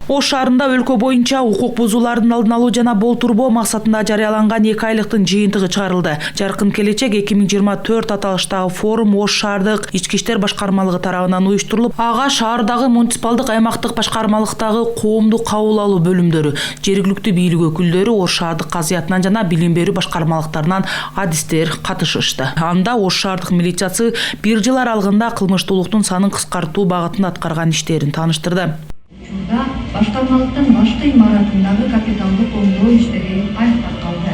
Ош шаарында өлкө боюнча укук бузуулардын алдын алуу жана болтурбоо максатында жарыяланган 2 айлыктын жыйынтыгы чыгарылды. Жаркын келечек 2024 аталыштагы форум Ош шаардык ички иштер башкармалыгы тарабынан уюштурулуп, ага шаардагы муниципалдык аймактык башкармалыктагы коомдук кабыл алуу бөлүмдөрү, жергиликтүү бийлик өкүлдөрү, Ош шаардык казыятынан жана билим берүү башкармалыктарынан адистер катышышты. Анда Ош шаардык милициясы 1 жыл аралыгында кылмыштуулуктун санын кыскартуу багытында аткарган иштерин тааныштырды. Башкармалыктын башкы имаратындагы капиталдык оңдоо иштери аяктап калды.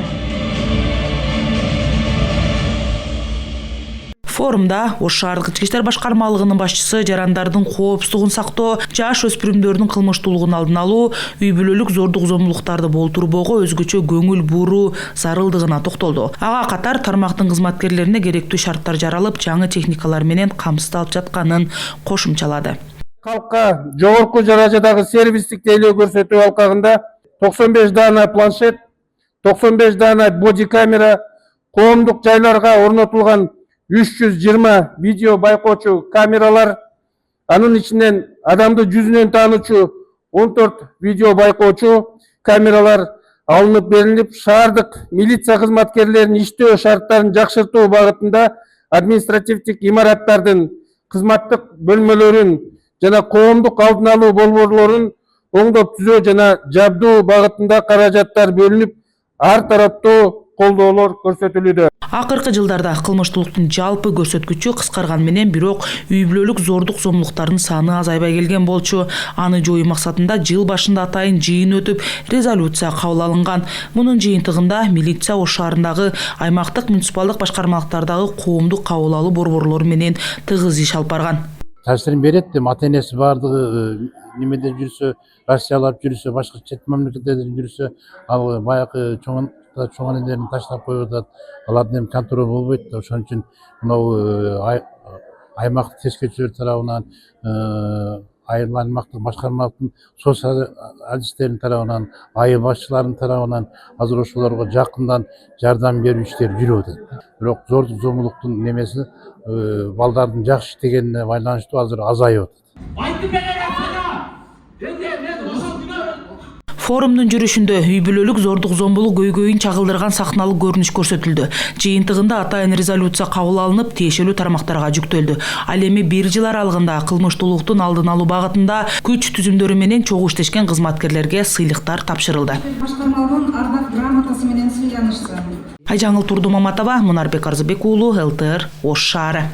Форумда Ош шаардык ички иштер башкармалыгынын башчысы жарандардын коопсуздугун сактоо, жаш өспүрүмдөрдүн кылмыштуулугун алдын алуу, үй бүлөлүк зордук зомбулуктарды болтурбоого өзгөчө көңүл буруу зарылдыгына токтолду. Ага катар тармактын кызматкерлерине керектүү шарттар жаралып, жаңы техникалар менен камсыздалып жатканын кошумчалады. Халкка жогорку даражадагы сервистик тейлөө көрсөтүү алкагында 95 дана планшет, 95 дана боди камера, коомдук жайларга орнотулган 320 видео байкоочу камералар, анын ичинен адамды жүзүнөн таануучу 14 видео байкоочу камералар алынып берилип, шаардык милиция кызматкерлеринин иштөө шарттарын жакшыртуу багытында административдик имараттардын кызматтык бөлмөлөрүн жана коомдук алдын алуу борборлорун оңдоп түзөө жана жабдуу багытында каражаттар бөлүнүп, ар тараптуу колдоолор көрсөтүлүүдө. Акыркы жылдарда кылмыштуулуктун жалпы көрсөткүчү кыскарган менен, бирок үй бүлөлүк зордук зомбулуктардын саны азайбай келген болчу. Аны жоюу максатында жыл башында атайын жыйын өтүп, резолюция кабыл алынган. Мунун жыйынтыгында милиция Ош шаарындагы аймактык муниципалдык башкармалыктардагы коомдук кабыл алуу борборлору менен тыгыз иш алып барган. Таасирин берет деп, ата-энеси бардыгы немеде жүрсө, Россиялап жүрсө, башка чет мамлекеттерде жүрсө, ал баягы чоң энелерин таштап коюп атат. Алардын эми контроль болбойт. Ошон үчүн мынау аймактык тескерчилер тарабынан, айыл аймактык башкармалыктын социал адистеринин тарабынан, айыл башчыларынын тарабынан азыр ошолорго жакындан жардам берүү иштери жүрүп атат. Бирок зордук зомбулуктун немеси балдардын жакшы иштегенине байланыштуу азыр азайып атат. Форумдун жүрүшүндө үй бүлөлүк зордук зомбулук көйгөйүн чагылдырган сахналык көрүнүш көрсөтүлдү. Жыйынтыгында атайын резолюция кабыл алынып, тиешелүү тармактарга жүктөлдү. Ал эми 1 жыл аралыгында кылмыштуулуктун алдын алуу багытында күч түзүмдөрү менен чогуу иштешкен кызматкерлерге сыйлыктар тапшырылды. Башкармалыгын ардак грамотасы менен сыйланышсын. Айжаңыл Турдумаматова, Мунарбек Арзыбек уулу, ЛТР, Ош шаары.